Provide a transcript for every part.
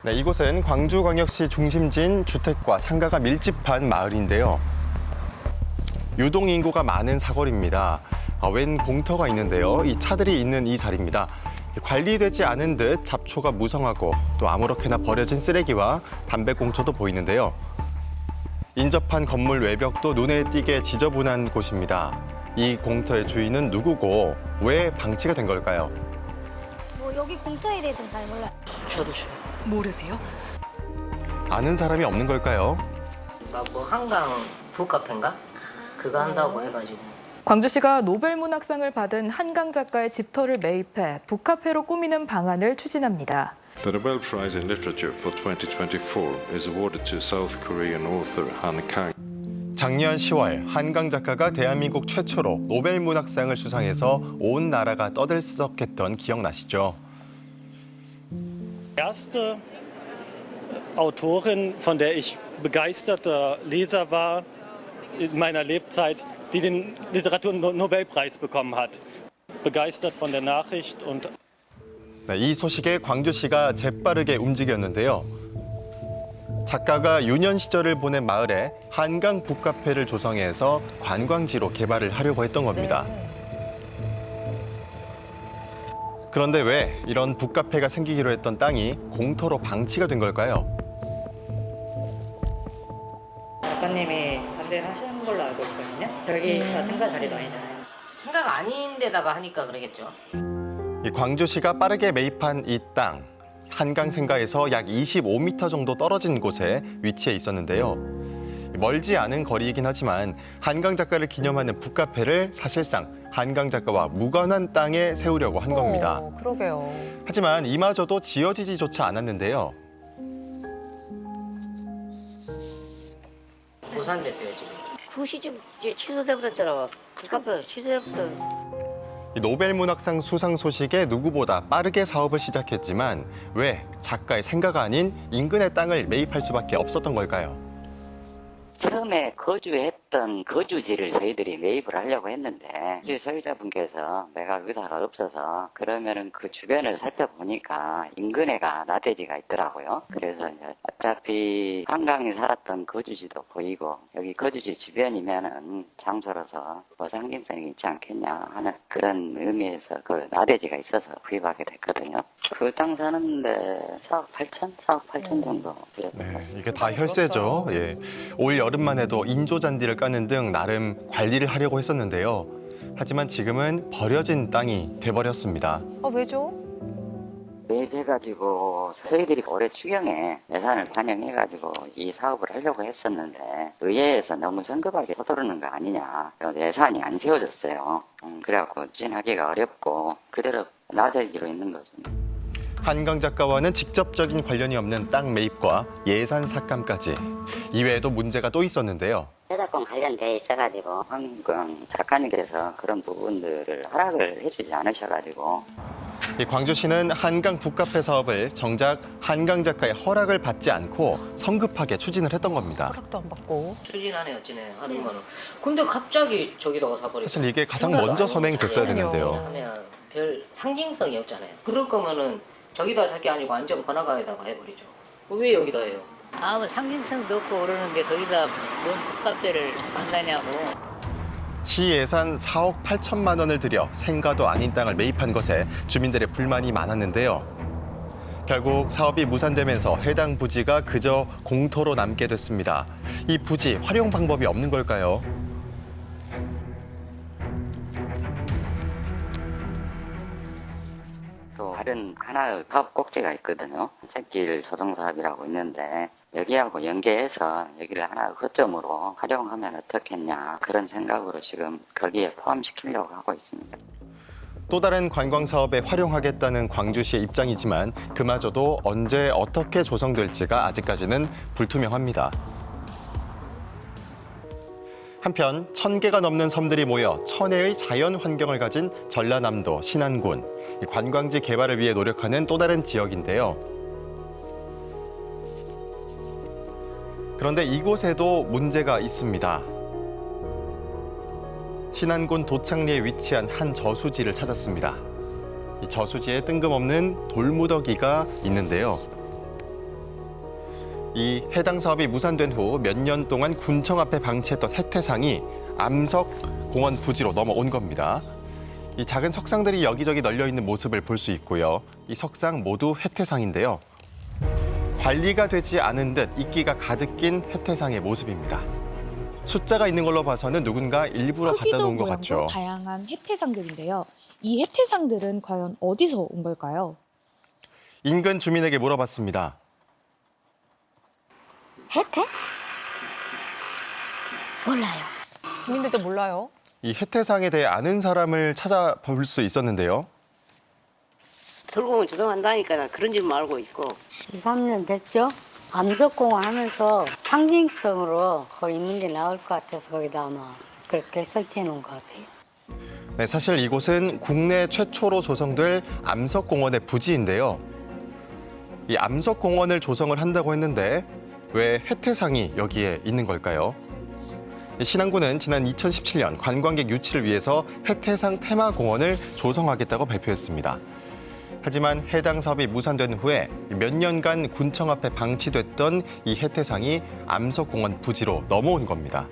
네, 이곳은 광주광역시 중심지인 주택과 상가가 밀집한 마을인데요. 유동 인구가 많은 사거리입니다. 웬 공터가 있는데요. 이 차들이 있는 이 자리입니다. 관리되지 않은 듯 잡초가 무성하고 또 아무렇게나 버려진 쓰레기와 담배꽁초도 보이는데요. 인접한 건물 외벽도 눈에 띄게 지저분한 곳입니다. 이 공터의 주인은 누구고 왜 방치가 된 걸까요? 여기 공터에 대해서는 잘 몰라요. 저도 잘. 모르세요? 아는 사람이 없는 걸까요? 뭐 한강 북카페인가? 그거 한다고 해가지고. 광주시가 노벨문학상을 받은 한강 작가의 집터를 매입해 북카페로 꾸미는 방안을 추진합니다. The Nobel Prize in Literature for 2024 is awarded to South Korean author Han Kang. 작년 10월 한강 작가가 대한민국 최초로 노벨문학상을 수상해서 온 나라가 떠들썩했던 기억나시죠? Erste Autorin, von der ich begeisterter Leser war in meiner Lebzeit, die den Literaturnobelpreis bekommen hat. Begeistert von der Nachricht und 네, 이 소식에 광주시가 재빠르게 움직였는데요. 작가가 유년 시절을 보낸 마을에 한강 북카페를 조성해서 관광지로 개발을 하려고 했던 겁니다. 그런데 왜 이런 북카페가 생기기로 했던 땅이 공터로 방치가 된 걸까요? 작가님이 반대를 하시는 걸로 알고 있거든요. 저기가 생각 자리도 아니잖아요. 생각 아닌 데다가 하니까 그러겠죠. 이 광주시가 빠르게 매입한 이 땅, 한강 생가에서 약 25m 정도 떨어진 곳에 위치해 있었는데요. 멀지 않은 거리이긴 하지만 한강 작가를 기념하는 북카페를 사실상 한강 작가와 무관한 땅에 세우려고 한 겁니다. 그러게요. 하지만 이마저도 지어지지조차 않았는데요. 보산됐어요 지금. 그 시점 이제 취소돼 버렸잖아. 그 카페 취소해 버렸어. 이 노벨문학상 수상 소식에 누구보다 빠르게 사업을 시작했지만 왜 작가의 생가가 아닌 인근의 땅을 매입할 수밖에 없었던 걸까요? 처음에 거주했던 거주지를 저희들이 매입을 하려고 했는데 소유자분께서 내가 의사가 없어서 그러면은 그 주변을 살펴보니까 인근에가 나대지가 있더라고요. 그래서 이제 어차피 한강에 살았던 거주지도 보이고 여기 거주지 주변이면은 장소로서 뭐 상징성이 있지 않겠냐 하는 그런 의미에서 그 나대지가 있어서 구입하게 됐거든요. 그 땅 사는데 4억 8천? 4억 8천 정도 들었던 것 같습니다. 이게 다 혈세죠. 예. 올 여름만 해도 인조잔디를 까는 등 나름 관리를 하려고 했었는데요. 하지만 지금은 버려진 땅이 돼버렸습니다. 왜죠? 매입해가지고 저희들이 올해 추경에 예산을 반영해가지고 이 사업을 하려고 했었는데 의회에서 너무 성급하게 서두르는 거 아니냐. 예산이 안 채워졌어요. 그래갖고 추진하기가 어렵고 그대로 나대지로 있는 거죠. 한강 작가와는 직접적인 관련이 없는 땅 매입과 예산 삭감까지. 이외에도 문제가 또 있었는데요. 저작권 관련돼 있어가지고 한강 작가님께서 그런 부분들을 허락을 해주지 않으셔가지고 이 광주시는 한강 북카페 사업을 정작 한강 작가의 허락을 받지 않고 성급하게 추진을 했던 겁니다. 허락도 안 받고. 추진하네 어찌네 하는 거는. 근데 갑자기 저기다가 사버리고. 사실 이게 가장 먼저 선행됐어야 되는데요. 하면 별 상징성이 없잖아요. 그럴 거면은 저기다 살 게 아니고 안전 번화가에다가 해버리죠. 왜 여기다 해요? 아무 상징성도 없고 그러는데 거기다 뭔 북카페를 한다냐고. 시 예산 4억 8천만 원을 들여 생가도 아닌 땅을 매입한 것에 주민들의 불만이 많았는데요. 결국 사업이 무산되면서 해당 부지가 그저 공터로 남게 됐습니다. 이 부지 활용 방법이 없는 걸까요? 또 다른 하나의 사업 꼭지가 있거든요. 샛길 조성사업이라고 있는데 여기하고 연계해서 여기를 하나 거점으로 활용하면 어떻겠냐 그런 생각으로 지금 거기에 포함시키려고 하고 있습니다. 또 다른 관광 사업에 활용하겠다는 광주시의 입장이지만 그마저도 언제 어떻게 조성될지가 아직까지는 불투명합니다. 한편 1,000개가 넘는 섬들이 모여 천혜의 자연 환경을 가진 전라남도 신안군. 관광지 개발을 위해 노력하는 또 다른 지역인데요. 그런데 이곳에도 문제가 있습니다. 신안군 도창리에 위치한 한 저수지를 찾았습니다. 이 저수지에 뜬금없는 돌무더기가 있는데요. 이 해당 사업이 무산된 후 몇 년 동안 군청 앞에 방치했던 해태상이 암석공원 부지로 넘어온 겁니다. 이 작은 석상들이 여기저기 널려 있는 모습을 볼 수 있고요. 이 석상 모두 해태상인데요. 관리가 되지 않은 듯 이끼가 가득 낀 해태상의 모습입니다. 숫자가 있는 걸로 봐서는 누군가 일부러 갖다 놓은 것 같죠. 모양도 다양한 해태상들인데요. 이 해태상들은 과연 어디서 온 걸까요? 인근 주민에게 물어봤습니다. 혜태? 몰라요. 주민들도 몰라요. 이 해태상에 대해 아는 사람을 찾아볼 수 있었는데요. 들고 오면 조성한다니까 그런 줄 알고 있고. 2, 3년 됐죠? 암석공원 하면서 상징성으로 거기 있는 게 나을 것 같아서 거기다 아마 그렇게 설치해 놓은 것 같아요. 네, 사실 이곳은 국내 최초로 조성될 암석공원의 부지인데요. 이 암석공원을 조성을 한다고 했는데 왜 해태상이 여기에 있는 걸까요? 신안군은 지난 2017년 관광객 유치를 위해서 해태상 테마공원을 조성하겠다고 발표했습니다. 하지만 해당 사업이 무산된 후에 몇 년간 군청 앞에 방치됐던 이 해태상이 암석공원 부지로 넘어온 겁니다.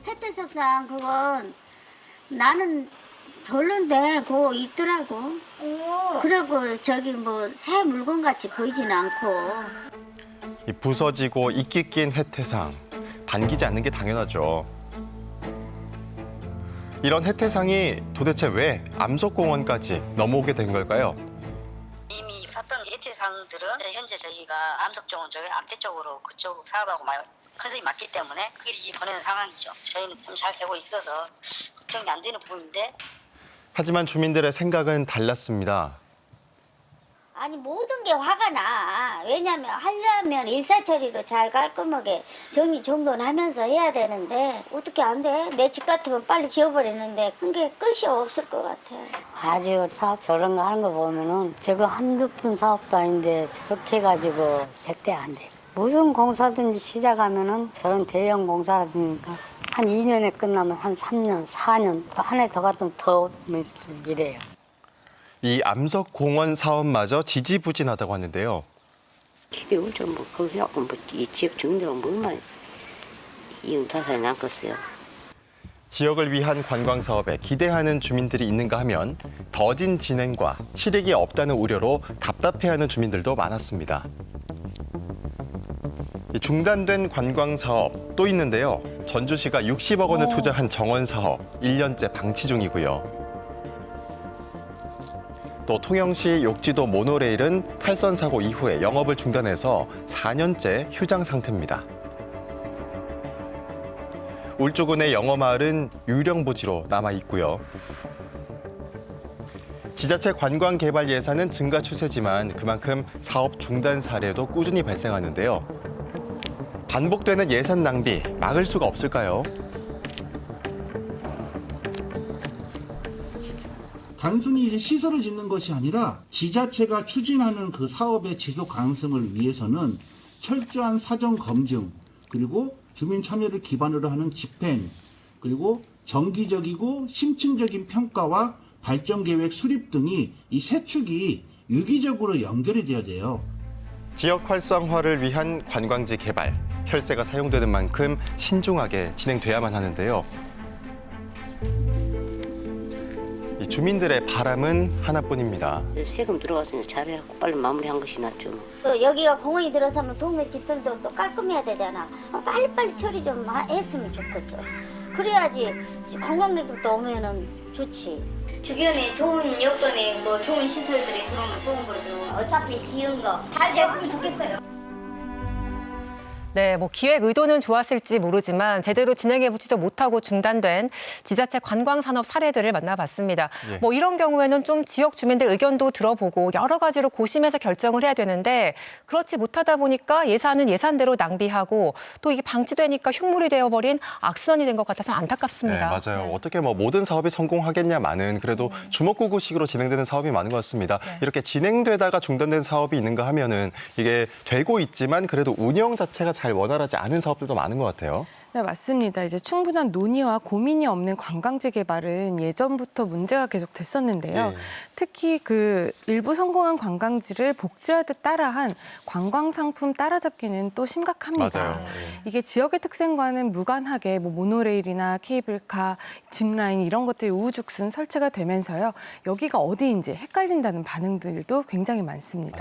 혜태석상 그건 나는 별론데 그거 있더라고. 그리고 저기 뭐 새 물건 같이 보이지는 않고. 이 부서지고 이끼 낀 해태상, 반기지 않는 게 당연하죠. 이런 해태상이 도대체 왜 암석공원까지 넘어오게 된 걸까요? 이미 샀던 해태상들은 현재 저희가 암석정원 쪽에 암태 쪽으로 그쪽 사업하고 컨셉이 맞기 때문에 그게 보내는 상황이죠. 저희는 좀 잘 되고 있어서 걱정이 안 되는 부분인데. 하지만 주민들의 생각은 달랐습니다. 아니 모든 게 화가 나. 왜냐면 하려면 일사처리로 잘 깔끔하게 정리정돈하면서 해야 되는데 어떻게 안 돼? 내 집 같으면 빨리 지어버리는데 그게 끝이 없을 것 같아. 아주 사업 저런 거 하는 거 보면은 저거 한두 푼 사업도 아닌데 저렇게 해가지고 제때 안 돼. 무슨 공사든지 시작하면은 저런 대형 공사든가 한 2년에 끝나면 한 3년, 4년 또 한 해 더 갔으면 더 이래요. 이 암석공원 사업마저 지지부진하다고 하는데요. 기대 엄청 뭐 그거 해갖고 뭐 이 지역 주민들은 얼마나 이윤타산이 남겠어요. 지역을 위한 관광 사업에 기대하는 주민들이 있는가 하면 더딘 진행과 실익이 없다는 우려로 답답해하는 주민들도 많았습니다. 이 중단된 관광 사업 또 있는데요. 전주시가 60억 원을 투자한 정원 사업 1년째 방치 중이고요. 또 통영시 욕지도 모노레일은 탈선 사고 이후에 영업을 중단해서 4년째 휴장 상태입니다. 울주군의 영어마을은 유령부지로 남아 있고요. 지자체 관광 개발 예산은 증가 추세지만 그만큼 사업 중단 사례도 꾸준히 발생하는데요. 반복되는 예산 낭비 막을 수가 없을까요? 단순히 이제 시설을 짓는 것이 아니라 지자체가 추진하는 그 사업의 지속 가능성을 위해서는 철저한 사전 검증, 그리고 주민 참여를 기반으로 하는 집행, 그리고 정기적이고 심층적인 평가와 발전 계획 수립 등이 이 세 축이 유기적으로 연결이 돼야 돼요. 지역 활성화를 위한 관광지 개발, 혈세가 사용되는 만큼 신중하게 진행돼야만 하는데요. 이 주민들의 바람은 하나뿐입니다. 세금 들어가서 잘해갖고 빨리 마무리한 것이 낫죠. 여기가 공원이 들어서면 동네 집들도 또 깔끔해야 되잖아. 빨리빨리 처리 좀 했으면 좋겠어. 그래야지 관광객들도 오면은 좋지. 주변에 좋은 여건에 뭐 좋은 시설들이 들어오면 좋은 거죠. 어차피 지은 거 잘 됐으면 좋겠어요. 네, 뭐 기획 의도는 좋았을지 모르지만 제대로 진행해보지도 못하고 중단된 지자체 관광산업 사례들을 만나봤습니다. 예. 뭐 이런 경우에는 좀 지역 주민들 의견도 들어보고 여러 가지로 고심해서 결정을 해야 되는데 그렇지 못하다 보니까 예산은 예산대로 낭비하고 또 이게 방치되니까 흉물이 되어버린 악순환이 된 것 같아서 안타깝습니다. 네, 맞아요. 어떻게 뭐 모든 사업이 성공하겠냐마는 그래도 주먹구구식으로 진행되는 사업이 많은 것 같습니다. 이렇게 진행되다가 중단된 사업이 있는가 하면은 이게 되고 있지만 그래도 운영 자체가 잘 원활하지 않은 사업들도 많은 것 같아요. 네, 맞습니다. 이제 충분한 논의와 고민이 없는 관광지 개발은 예전부터 문제가 계속 됐었는데요. 네. 특히 그 일부 성공한 관광지를 복제하듯 따라한 관광 상품 따라잡기는 또 심각합니다. 맞아요. 네. 이게 지역의 특성과는 무관하게 뭐 모노레일이나 케이블카, 짚라인 이런 것들이 우후죽순 설치가 되면서요. 여기가 어디인지 헷갈린다는 반응들도 굉장히 많습니다.